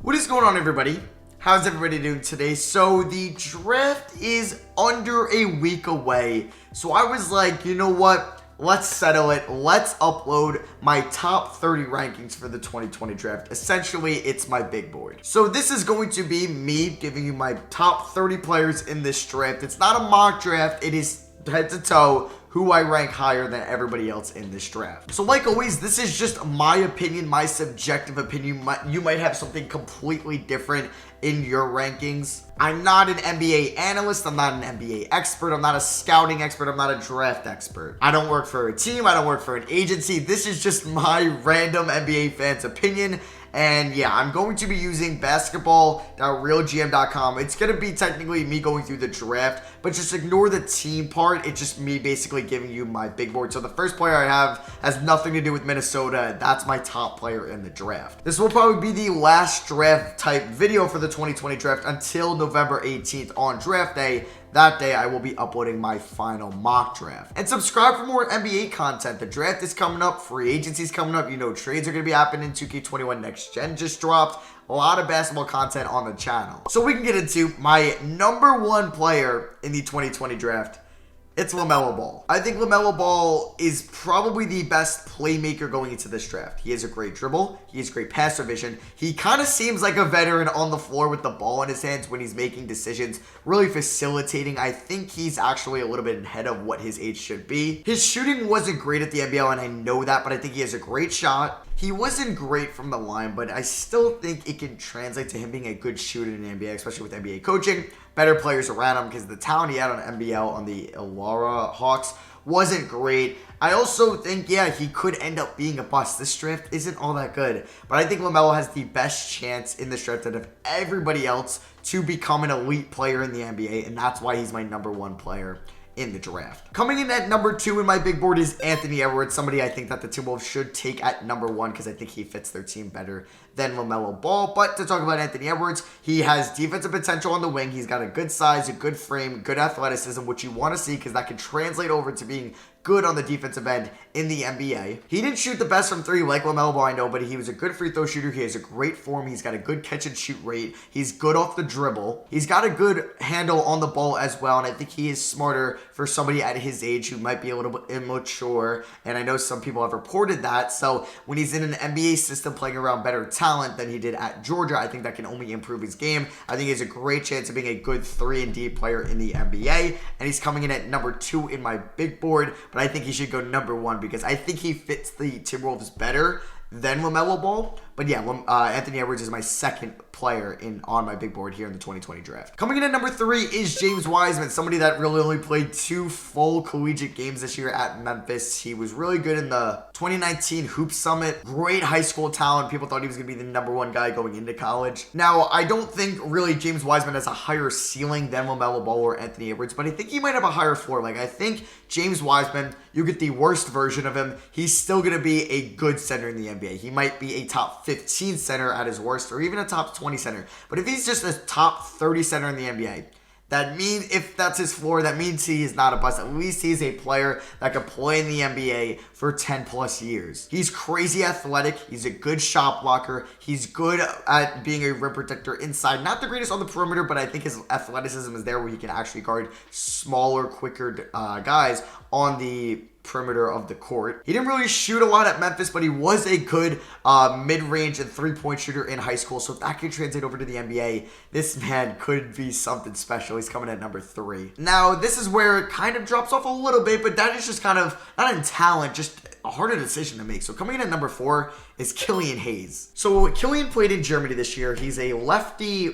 What is going on, everybody? How's everybody doing today? So the draft is under a week away. So I was like, you know what? Let's settle it. Let's upload my top 30 rankings for the 2020 draft. Essentially, it's my big board. So this is going to be me giving you my top 30 players in this draft. It's not a mock draft. It is head to toe who I rank higher than everybody else in this draft. So like always, this is just my opinion, my subjective opinion. You might have something completely different in your rankings. I'm not an NBA analyst. I'm not an NBA expert. I'm not a scouting expert. I'm not a draft expert. I don't work for a team. I don't work for an agency. This is just my random NBA fans' opinion. And yeah, I'm going to be using basketball.realgm.com. It's going to be technically me going through the draft, but just ignore the team part. It's just me basically giving you my big board. So the first player I have has nothing to do with Minnesota. That's my top player in the draft. This will probably be the last draft type video for the 2020 draft until November 18th on draft day. That day, I will be uploading my final mock draft. And subscribe for more NBA content. The draft is coming up. Free agency's coming up. You know, trades are going to be happening. 2K21 Next Gen just dropped. A lot of basketball content on the channel. So we can get into my number one player in the 2020 draft. It's Lamela Ball. I think Lamela Ball is probably the best playmaker going into this draft. He has a great dribble. He has great passer vision. He kind of seems like a veteran on the floor with the ball in his hands when he's making decisions, really facilitating. I think he's actually a little bit ahead of what his age should be. His shooting wasn't great at the NBL, and I know that, but I think he has a great shot. He wasn't great from the line, but I still think it can translate to him being a good shooter in the NBA, especially with NBA coaching, better players around him, because the talent he had on NBL on the Illawarra Hawks wasn't great. I also think, yeah, he could end up being a bust. This draft isn't all that good, but I think LaMelo has the best chance in this draft out of everybody else to become an elite player in the NBA, and that's why he's my number one player in the draft. Coming in at number 2 in my big board is Anthony Edwards, somebody I think that the Timberwolves should take at number 1 because I think he fits their team better than Lamela Ball. But to talk about Anthony Edwards, he has defensive potential on the wing. He's got a good size, a good frame, good athleticism, which you want to see because that can translate over to being good on the defensive end in the NBA. He didn't shoot the best from 3 like Lamela Ball, I know, but he was a good free throw shooter. He has a great form. He's got a good catch and shoot rate. He's good off the dribble. He's got a good handle on the ball as well, and I think he is smarter for somebody at his age who might be a little bit immature, and I know some people have reported that. So when he's in an NBA system playing around better talent than he did at Georgia, I think that can only improve his game. I think he has a great chance of being a good 3-and-D player in the NBA, and he's coming in at number 2 in my big board, but I think he should go number 1 because I think he fits the Timberwolves better than Lamela Ball. But yeah, Anthony Edwards is my second player on my big board here in the 2020 draft. Coming in at number 3 is James Wiseman, somebody that really only played 2 full collegiate games this year at Memphis. He was really good in the 2019 Hoop Summit. Great high school talent. People thought he was going to be the number 1 guy going into college. Now, I don't think really James Wiseman has a higher ceiling than Lamela Ball or Anthony Edwards, but I think he might have a higher floor. Like, I think James Wiseman, you get the worst version of him, he's still going to be a good center in the NBA. He might be a top 15 center at his worst, or even a top 20 center. But if he's just a top 30 center in the NBA, that means if that's his floor, that means he is not a bust. At least he's a player that could play in the NBA for 10 plus years. He's crazy athletic. He's a good shot blocker. He's good at being a rim protector inside. Not the greatest on the perimeter, but I think his athleticism is there where he can actually guard smaller, quicker guys on the perimeter of the court. He didn't really shoot a lot at Memphis, but he was a good mid-range and 3-point shooter in high school, so if that can translate over to the NBA, this man could be something special. He's coming at number 3. Now, this is where it kind of drops off a little bit, but that is just kind of, not in talent, just a harder decision to make. So coming in at number 4 is Killian Hayes. So Killian played in Germany this year. He's a lefty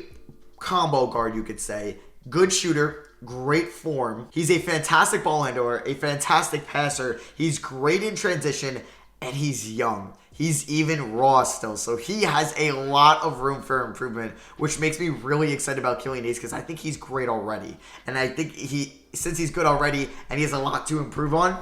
combo guard, you could say. Good shooter, great form. He's a fantastic ball handler, a fantastic passer. He's great in transition, and he's young. He's even raw still, so he has a lot of room for improvement, which makes me really excited about Killian Hayes because I think he's great already. And I think since he's good already and he has a lot to improve on,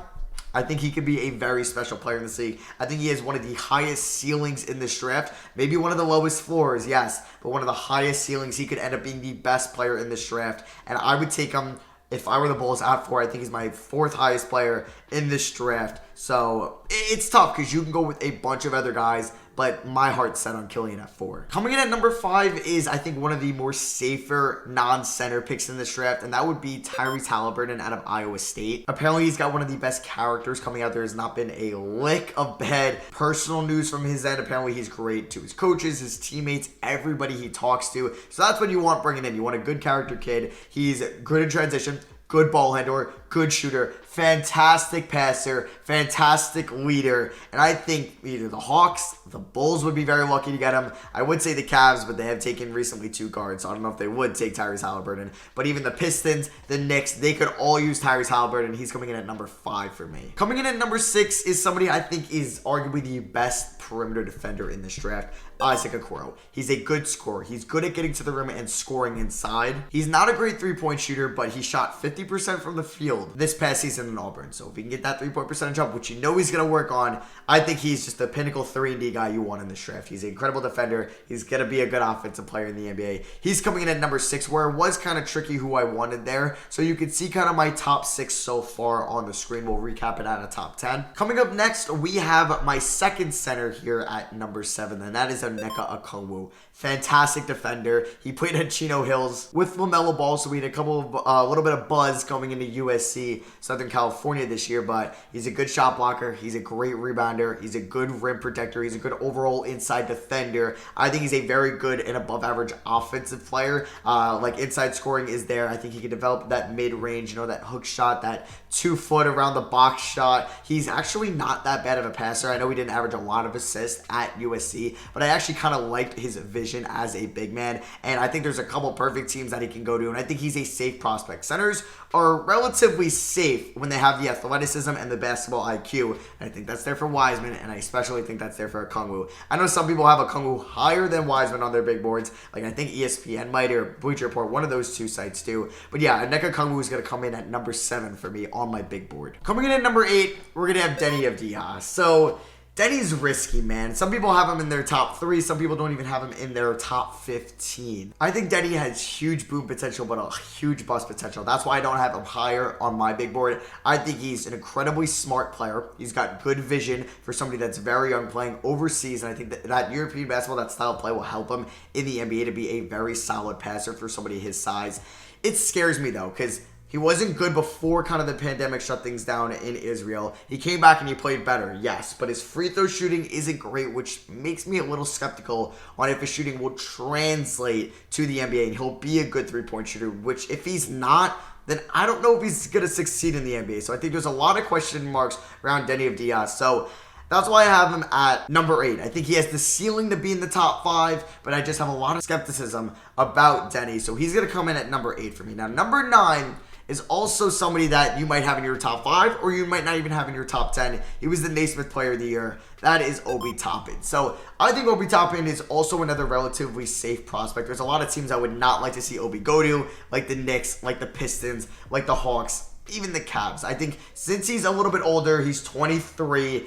I think he could be a very special player in this league. I think he has one of the highest ceilings in this draft. Maybe one of the lowest floors, yes, but one of the highest ceilings. He could end up being the best player in this draft, and I would take him if I were the Bulls at 4. I think he's my 4th highest player in this draft. So it's tough because you can go with a bunch of other guys, but but my heart's set on Killian at 4. Coming in at number 5 is, I think, one of the more safer non-center picks in this draft, and that would be Tyrese Halliburton out of Iowa State. Apparently, he's got one of the best characters coming out. There has not been a lick of bad personal news from his end. Apparently, he's great to his coaches, his teammates, everybody he talks to. So that's what you want bringing in. You want a good character kid. He's good in transition, good ball handler, good shooter, fantastic passer, fantastic leader, and I think either the Hawks, the Bulls would be very lucky to get him. I would say the Cavs, but they have taken recently 2 guards, so I don't know if they would take Tyrese Halliburton. But even the Pistons, the Knicks, they could all use Tyrese Halliburton. He's coming in at number 5 for me. Coming in at number 6 is somebody I think is arguably the best perimeter defender in this draft, Isaac Okoro. He's a good scorer. He's good at getting to the rim and scoring inside. He's not a great three-point shooter, but he shot 50% from the field this past season in Auburn. So if he can get that three-point percentage up, which you know he's going to work on, I think he's just the pinnacle 3-and-D guy you want in this draft. He's an incredible defender. He's going to be a good offensive player in the NBA. He's coming in at number 6, where it was kind of tricky who I wanted there. So you can see kind of my top 6 so far on the screen. We'll recap it at a top 10. Coming up next, we have my second center here at number 7, and that is Nikka Akawa. Fantastic defender. He played at Chino Hills with Lamela Ball, so we had a little bit of buzz coming into USC, Southern California this year, but he's a good shot blocker. He's a great rebounder. He's a good rim protector. He's a good overall inside defender. I think he's a very good and above average offensive player. Like inside scoring is there. I think he can develop that mid-range, that hook shot, that 2-foot around the box shot. He's actually not that bad of a passer. I know he didn't average a lot of assists at USC, but I actually kind of liked his vision as a big man, and I think there's a couple perfect teams that he can go to, and I think he's a safe prospect. Centers are relatively safe when they have the athleticism and the basketball IQ, and I think that's there for Wiseman, and I especially think that's there for Okongwu. I know some people have Okongwu higher than Wiseman on their big boards, like I think ESPN might, or Bleacher Report, one of those 2 sites do, but yeah, Nikka Okongwu is going to come in at number 7 for me on my big board. Coming in at number 8, we're going to have Deni Avdija. So Denny's risky, man. Some people have him in their top 3. Some people don't even have him in their top 15. I think Denny has huge boom potential, but a huge bust potential. That's why I don't have him higher on my big board. I think he's an incredibly smart player. He's got good vision for somebody that's very young playing overseas, and I think that European basketball, that style of play will help him in the NBA to be a very solid passer for somebody his size. It scares me, though, because he wasn't good before kind of the pandemic shut things down in Israel. He came back and he played better, yes, but his free throw shooting isn't great, which makes me a little skeptical on if his shooting will translate to the NBA and he'll be a good three-point shooter, which if he's not, then I don't know if he's going to succeed in the NBA. So I think there's a lot of question marks around Deni Avdija. So that's why I have him at number 8. I think he has the ceiling to be in the top 5, but I just have a lot of skepticism about Deni. So he's going to come in at number 8 for me. Now, number 9 is also somebody that you might have in your top 5, or you might not even have in your top 10. He was the Nesmet Player of the Year. That is Obi Toppin. So I think Obi Toppin is also another relatively safe prospect. There's a lot of teams I would not like to see Obi go to, like the Knicks, like the Pistons, like the Hawks, even the Cavs. I think since he's a little bit older, he's 23,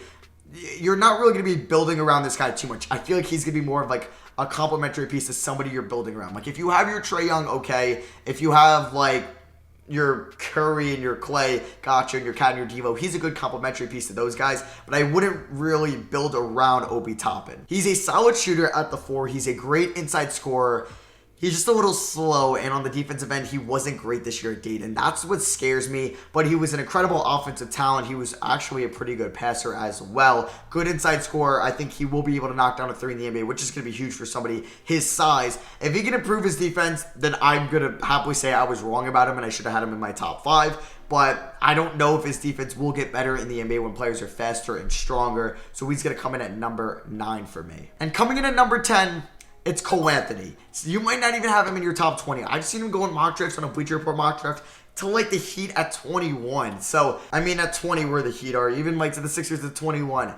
you're not really going to be building around this guy too much. I feel like he's going to be more of like a complementary piece to somebody you're building around. Like if you have your Trey Young, okay. If you have like your Curry and your Clay, gotcha, and your Cat and your Devo, he's a good complementary piece to those guys, but I wouldn't really build around Obi Toppin. He's a solid shooter at the 4. He's a great inside scorer. He's just a little slow, and on the defensive end, he wasn't great this year at Dayton. That's what scares me, but he was an incredible offensive talent. He was actually a pretty good passer as well. Good inside scorer. I think he will be able to knock down a 3 in the NBA, which is going to be huge for somebody his size. If he can improve his defense, then I'm going to happily say I was wrong about him, and I should have had him in my top 5. But I don't know if his defense will get better in the NBA when players are faster and stronger, so he's going to come in at number 9 for me. And coming in at number 10, it's Cole Anthony. So you might not even have him in your top 20. I've seen him go in mock drafts on a Bleacher Report mock draft to like the Heat at 21. So, I mean, at 20 where the Heat are, even like to the Sixers at 21.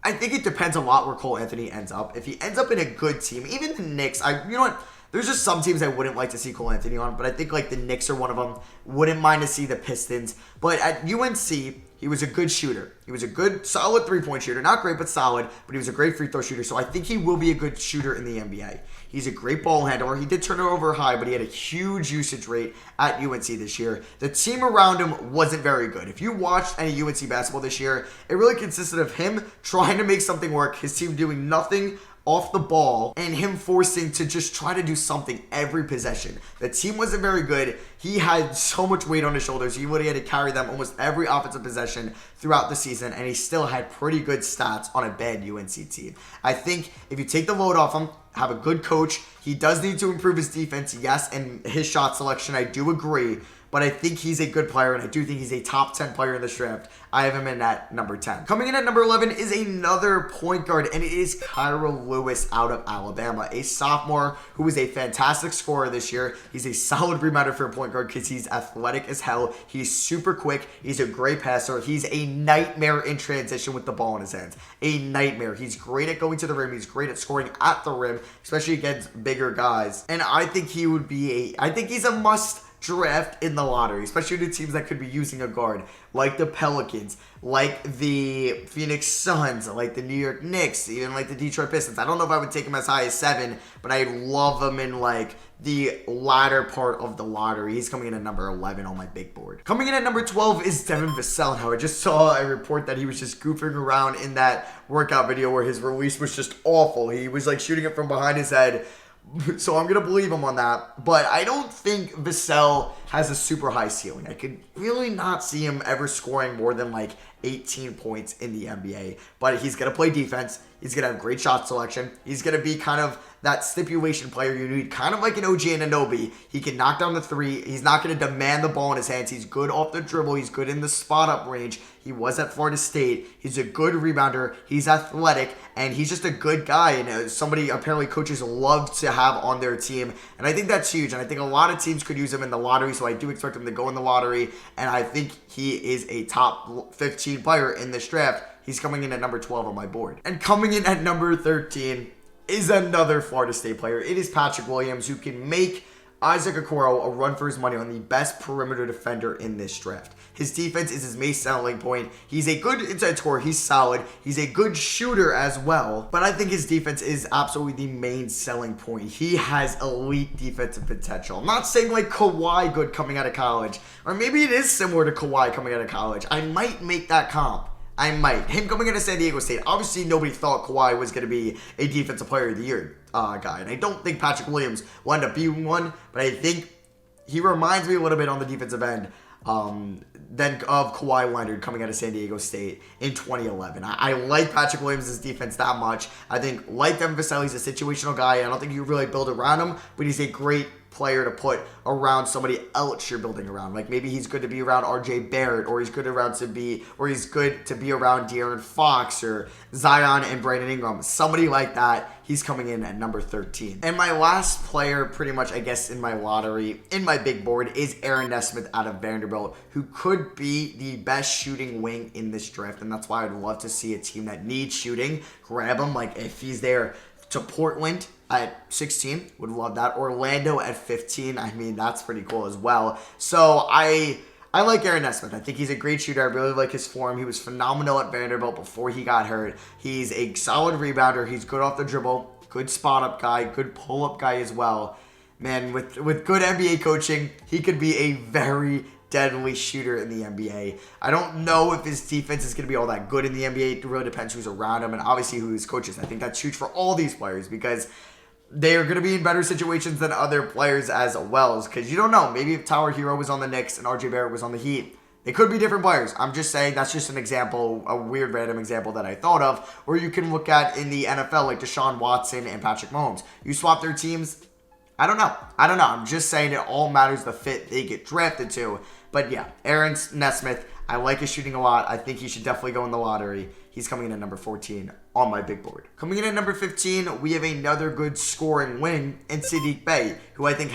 I think it depends a lot where Cole Anthony ends up. If he ends up in a good team, even the Knicks, you know what? There's just some teams I wouldn't like to see Cole Anthony on, but I think like the Knicks are one of them. Wouldn't mind to see the Pistons. But at UNC, He was a good shooter. He was a good, solid three-point shooter. Not great, but solid. But he was a great free throw shooter. So I think he will be a good shooter in the NBA. He's a great ball handler. He did turn it over high, but he had a huge usage rate at UNC this year. The team around him wasn't very good. If you watched any UNC basketball this year, it really consisted of him trying to make something work, his team doing nothing off the ball, and him forcing to just try to do something every possession. The team wasn't very good. He had so much weight on his shoulders. He would have had to carry them almost every offensive possession throughout the season, and he still had pretty good stats on a bad UNC team. I think if you take the load off him, have a good coach, he does need to improve his defense, yes, and his shot selection, I do agree. But I think he's a good player, and I do think he's a top 10 player in this draft. I have him in at number 10. Coming in at number 11 is another point guard, and it is Kyra Lewis out of Alabama, a sophomore who is a fantastic scorer this year. He's a solid rebounder for a point guard because he's athletic as hell. He's super quick. He's a great passer. He's a nightmare in transition with the ball in his hands. A nightmare. He's great at going to the rim. He's great at scoring at the rim, especially against bigger guys. And I think he would be I think he's a must draft in the lottery, especially the teams that could be using a guard, like the Pelicans, like the Phoenix Suns, like the New York Knicks, even like the Detroit Pistons. I don't know if I would take him as high as 7, but I love him in like the latter part of the lottery. He's coming in at number 11 on my big board. Coming in at number 12 is Devin Vassell. Now, I just saw a report that he was just goofing around in that workout video where his release was just awful. He was like shooting it from behind his head. So I'm going to believe him on that. But I don't think Vassell has a super high ceiling. I could really not see him ever scoring more than like 18 points in the NBA. But he's going to play defense. He's going to have great shot selection. He's going to be kind of that stipulation player you need, kind of like an OG Anunoby. He can knock down the three. He's not going to demand the ball in his hands. He's good off the dribble. He's good in the spot-up range. He was at Florida State. He's a good rebounder. He's athletic, and he's just a good guy. And somebody apparently coaches love to have on their team. And I think that's huge. And I think a lot of teams could use him in the lottery, so I do expect him to go in the lottery. And I think he is a top 15 player in this draft. He's coming in at number 12 on my board. And coming in at number 13 is another Florida State player. It is Patrick Williams, who can make Isaac Okoro a run for his money on the best perimeter defender in this draft. His defense is his main selling point. He's a good inside scorer. He's solid. He's a good shooter as well. But I think his defense is absolutely the main selling point. He has elite defensive potential. I'm not saying like Kawhi good coming out of college. Or maybe it is similar to Kawhi coming out of college. I might make that comp. I might. Him coming into San Diego State. Obviously, nobody thought Kawhi was going to be a Defensive Player of the Year guy. And I don't think Patrick Williams will end up being one. But I think he reminds me a little bit on the defensive end than of Kawhi Leonard coming out of San Diego State in 2011. I like Patrick Williams' defense that much. I think, like Devin Vassell, he's a situational guy. I don't think you really build around him, but he's a great player to put around somebody else you're building around. Like maybe he's good to be around RJ Barrett, or he's good to be around De'Aaron Fox or Zion and Brandon Ingram. Somebody like that. He's coming in at number 13. And my last player, pretty much, I guess, in my lottery, in my big board, is Aaron Nesmet out of Vanderbilt, who could be the best shooting wing in this draft. And that's why I'd love to see a team that needs shooting grab him. Like if he's there to Portland at 16, would love that. Orlando at 15, I mean, that's pretty cool as well. So I like Aaron Nesmet. I think he's a great shooter. I really like his form. He was phenomenal at Vanderbilt before he got hurt. He's a solid rebounder. He's good off the dribble, good spot-up guy, good pull-up guy as well. Man, with good NBA coaching, he could be a very deadly shooter in the NBA. I don't know if his defense is going to be all that good in the NBA. It really depends who's around him and obviously who his coach is. I think that's huge for all these players because they are going to be in better situations than other players as well. Because you don't know. Maybe if Tyler Hero was on the Knicks and RJ Barrett was on the Heat, they could be different players. I'm just saying that's just an example, a weird random example that I thought of. Or you can look at in the NFL like Deshaun Watson and Patrick Mahomes. You swap their teams. I don't know. I'm just saying it all matters the fit they get drafted to. But yeah, Aaron Nesmith, I like his shooting a lot. I think he should definitely go in the lottery. He's coming in at number 14 on my big board. Coming in at number 15, we have another good scoring wing in Saddiq Bey, who I think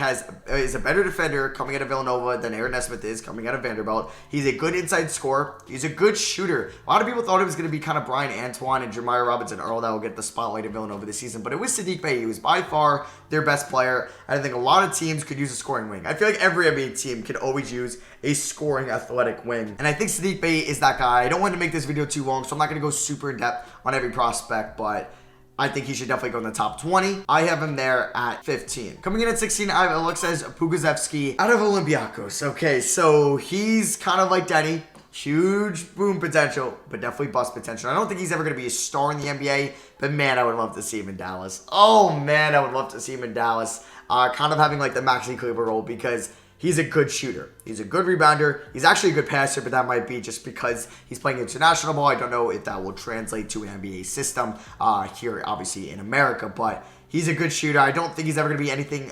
is a better defender coming out of Villanova than Aaron Nesmet is coming out of Vanderbilt. He's a good inside scorer. He's a good shooter. A lot of people thought it was going to be kind of Brian Antoine and Jeremiah Robinson Earl that will get the spotlight at Villanova this season, but it was Saddiq Bey. He was by far their best player. I think a lot of teams could use a scoring wing. I feel like every NBA team could always use a scoring athletic wing, and I think Saddiq Bey is that guy. I don't want to make this video too long, so I'm not going to go super in depth on every prospect, but I think he should definitely go in the top 20. I have him there at 15. Coming in at 16, I have Alexej Pugazevsky out of Olympiacos. Okay, so he's kind of like Denny. Huge boom potential, but definitely bust potential. I don't think he's ever going to be a star in the NBA, but man, I would love to see him in Dallas. Oh man, I would love to see him in Dallas. Kind of having like the Maxi Kleber role, because he's a good shooter. He's a good rebounder. He's actually a good passer, but that might be just because he's playing international ball. I don't know if that will translate to an NBA system here, obviously, in America, but he's a good shooter. I don't think he's ever going to be anything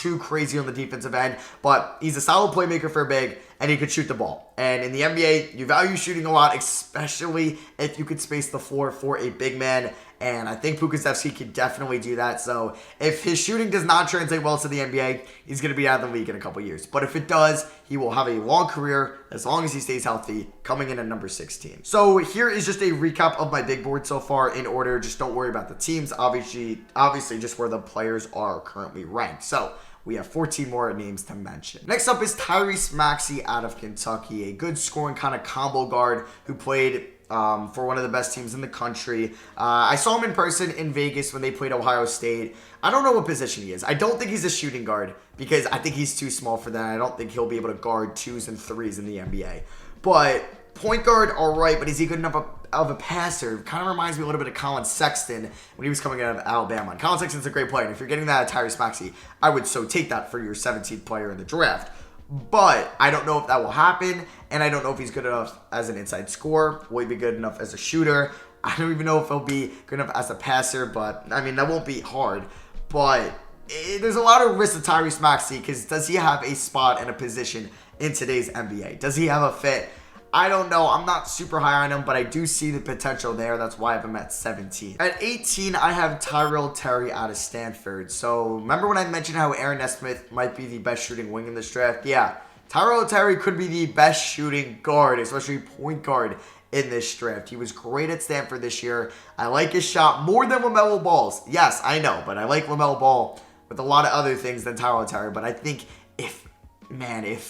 too crazy on the defensive end, but he's a solid playmaker for a big, and he could shoot the ball. And in the NBA, you value shooting a lot, especially if you could space the floor for a big man. And I think Pukazevsky could definitely do that. So if his shooting does not translate well to the NBA, he's going to be out of the league in a couple years. But if it does, he will have a long career as long as he stays healthy, coming in at number 16. So here is just a recap of my big board so far in order. Just don't worry about the teams. Obviously just where the players are currently ranked. So we have 14 more names to mention. Next up is Tyrese Maxey out of Kentucky, a good scoring kind of combo guard who played for one of the best teams in the country. I saw him in person in Vegas when they played Ohio State. I don't know what position he is. I don't think he's a shooting guard because I think he's too small for that. I don't think he'll be able to guard 2s and 3s in the NBA. But point guard, all right, but is he good enough of a passer? Kind of reminds me a little bit of Colin Sexton when he was coming out of Alabama. And Colin Sexton's a great player, and if you're getting that at Tyrese Maxey, I would so take that for your 17th player in the draft. But I don't know if that will happen, and I don't know if he's good enough as an inside scorer. Will he be good enough as a shooter? I don't even know if he'll be good enough as a passer, but I mean, that won't be hard. But there's a lot of risk to Tyrese Maxey, because does he have a spot and a position in today's NBA? Does he have a fit? I don't know. I'm not super high on him, but I do see the potential there. That's why I have him at 17. At 18, I have Tyrell Terry out of Stanford. So remember when I mentioned how Aaron Nesmet might be the best shooting wing in this draft? Yeah, Tyrell Terry could be the best shooting guard, especially point guard in this draft. He was great at Stanford this year. I like his shot more than Lamela Ball's. Yes, I know, but I like Lamela Ball with a lot of other things than Tyrell Terry. But I think if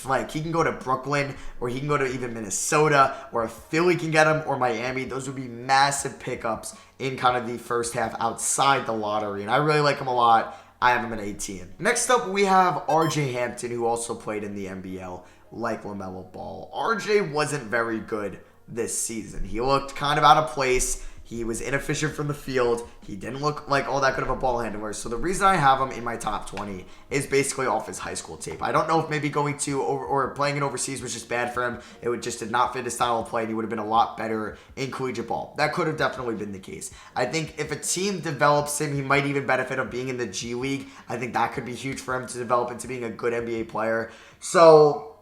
like he can go to Brooklyn, or he can go to even Minnesota, or if Philly can get him, or Miami, those would be massive pickups in kind of the first half outside the lottery. And I really like him a lot. I have him at 18. Next up, we have RJ Hampton, who also played in the NBL like Lamela Ball. RJ wasn't very good this season. He looked kind of out of place. He was inefficient from the field. He didn't look like all that good of a ball handler. So the reason I have him in my top 20 is basically off his high school tape. I don't know if maybe going to or playing in overseas was just bad for him. It just did not fit his style of play, and he would have been a lot better in collegiate ball. That could have definitely been the case. I think if a team develops him, he might even benefit of being in the G League. I think that could be huge for him to develop into being a good NBA player. So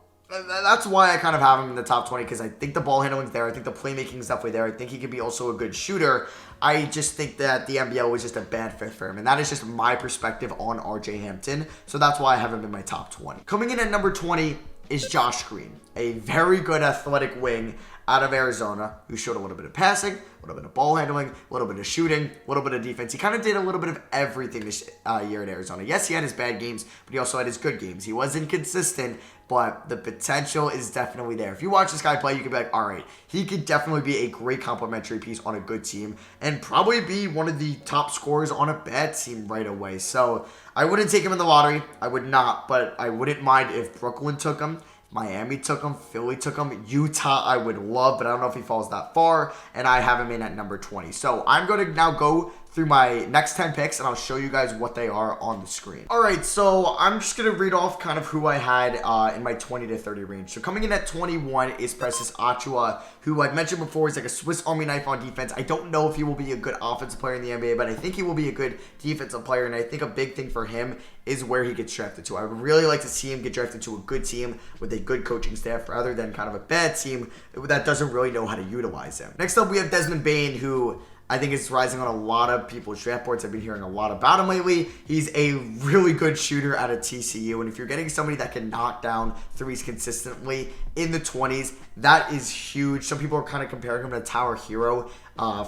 that's why I kind of have him in the top 20, because I think the ball handling is there. I think the playmaking is definitely there. I think he could be also a good shooter. I just think that the NBL was just a bad fit for him, and that is just my perspective on RJ Hampton. So that's why I have him in my top 20. Coming in at number 20 is Josh Green, a very good athletic wing out of Arizona, who showed a little bit of passing, a little bit of ball handling, a little bit of shooting, a little bit of defense. He kind of did a little bit of everything this year at Arizona. Yes, he had his bad games, but he also had his good games. He was inconsistent, but the potential is definitely there. If you watch this guy play, you could be like, all right, he could definitely be a great complementary piece on a good team and probably be one of the top scorers on a bad team right away. So I wouldn't take him in the lottery. I would not, but I wouldn't mind if Brooklyn took him, Miami took him, Philly took him, Utah I would love, but I don't know if he falls that far, and I have him in at number 20. So I'm going to now go through my next 10 picks, and I'll show you guys what they are on the screen. All right, so I'm just going to read off kind of who I had in my 20 to 30 range. So coming in at 21 is Priceless Ochoa, who I've mentioned before is like a Swiss Army knife on defense. I don't know if he will be a good offensive player in the NBA, but I think he will be a good defensive player, and I think a big thing for him is where he gets drafted to. I would really like to see him get drafted to a good team with a good coaching staff rather than kind of a bad team that doesn't really know how to utilize him. Next up, we have Desmond Bain, who I think it's rising on a lot of people's draft boards. I've been hearing a lot about him lately. He's a really good shooter out of TCU, and if you're getting somebody that can knock down threes consistently in the 20s, that is huge. Some people are kind of comparing him to Tower Hero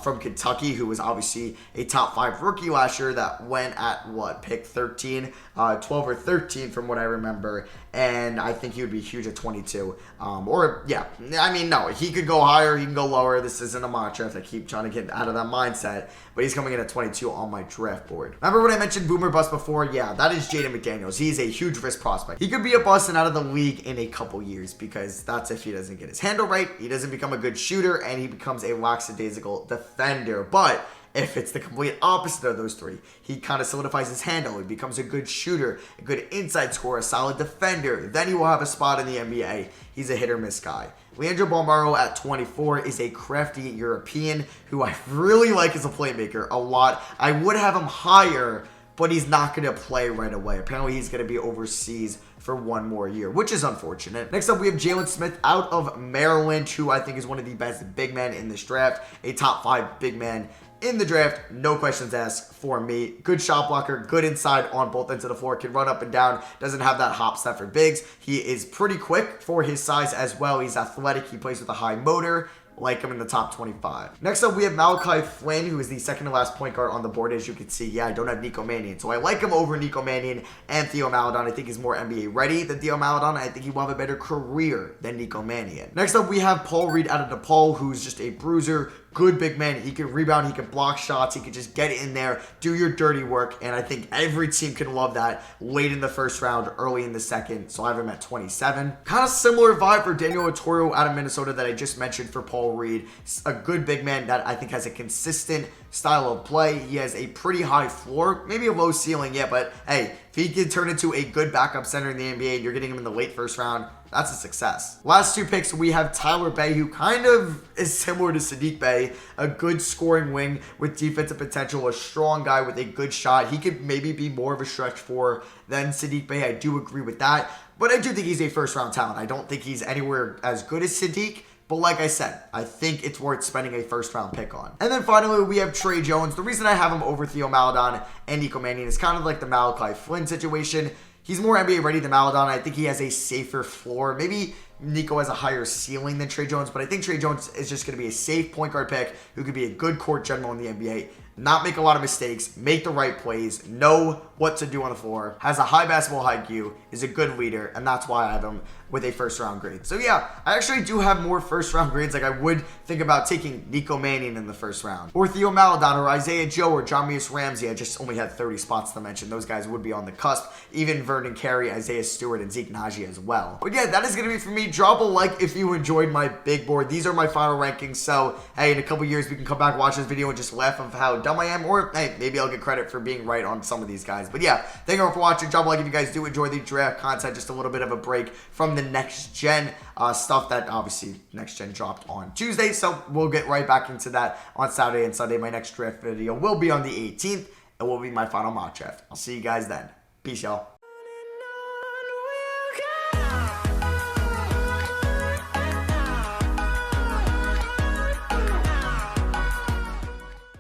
from Kentucky, who was obviously a top 5 rookie last year that went at, pick 13, 12 or 13 from what I remember, and I think he would be huge at 22. No, he could go higher, he can go lower. This isn't a mock draft. I keep trying to get out of that mindset, but he's coming in at 22 on my draft board. Remember when I mentioned boomer bust before? Yeah, that is Jaden McDaniels. He's a huge risk prospect. He could be a bust and out of the league in a couple years, because that's if he doesn't get his handle right, he doesn't become a good shooter, and he becomes a lackadaisical defender. But if it's the complete opposite of those three, he kind of solidifies his handle, he becomes a good shooter, a good inside scorer, a solid defender, then he will have a spot in the NBA. He's a hit or miss guy. Leandro Bolmaro at 24 is a crafty European who I really like as a playmaker a lot. I would have him higher, but he's not going to play right away. Apparently, he's going to be overseas for one more year, which is unfortunate. Next up, we have Jalen Smith out of Maryland, who I think is one of the best big men in this draft, a top 5 big man in the draft, no questions asked for me. Good shot blocker, good inside on both ends of the floor, can run up and down, doesn't have that hop step for bigs. He is pretty quick for his size as well. He's athletic, he plays with a high motor. Like him in the top 25. Next up, we have Malachi Flynn, who is the second to last point guard on the board. As you can see, I don't have Nico Mannion. So I like him over Nico Mannion and Theo Maledon. I think he's more NBA ready than Theo Maledon. I think he will have a better career than Nico Mannion. Next up, we have Paul Reed out of DePaul, who's just a bruiser. Good big man. He can rebound. He can block shots. He can just get in there, do your dirty work. And I think every team can love that late in the first round, early in the second. So I have him at 27. Kind of similar vibe for Daniel Oturu out of Minnesota that I just mentioned for Paul Reed. A good big man that I think has a consistent style of play. He has a pretty high floor, maybe a low ceiling, yeah, but hey, if he can turn into a good backup center in the NBA and you're getting him in the late first round, that's a success. Last 2 picks, we have Tyler Bey, who kind of is similar to Saddiq Bey, a good scoring wing with defensive potential, a strong guy with a good shot. He could maybe be more of a stretch 4 than Saddiq Bey. I do agree with that, but I do think he's a first-round talent. I don't think he's anywhere as good as Saddiq, but like I said, I think it's worth spending a first-round pick on. And then finally, we have Trey Jones. The reason I have him over Theo Maledon and Nico Mannion is kind of like the Malachi Flynn situation. He's more NBA ready than Maledon. I think he has a safer floor. Maybe Nico has a higher ceiling than Trey Jones, but I think Trey Jones is just going to be a safe point guard pick who could be a good court general in the NBA, not make a lot of mistakes, make the right plays, know what to do on the floor, has a high basketball IQ, is a good leader, and that's why I have him with a first-round grade. So yeah, I actually do have more first-round grades. Like I would think about taking Nico Mannion in the first round, or Theo Maledon, or Isaiah Joe, or John Mius Ramsey. I just only had 30 spots to mention. Those guys would be on the cusp. Even Vernon Carey, Isaiah Stewart, and Zeke Naji as well. But yeah, that is going to be for me. Drop a like if you enjoyed my big board. These are my final rankings. So hey, in a couple years, we can come back, watch this video, and just laugh of how dumb I am, or hey, maybe I'll get credit for being right on some of these guys. But yeah, thank you all for watching. Drop a like if you guys do enjoy the draft content. Just a little bit of a break from the next gen stuff that obviously next gen dropped on Tuesday. So we'll get right back into that on Saturday and Sunday. My next draft video will be on the 18th. It will be my final mock draft. I'll see you guys then. Peace, y'all.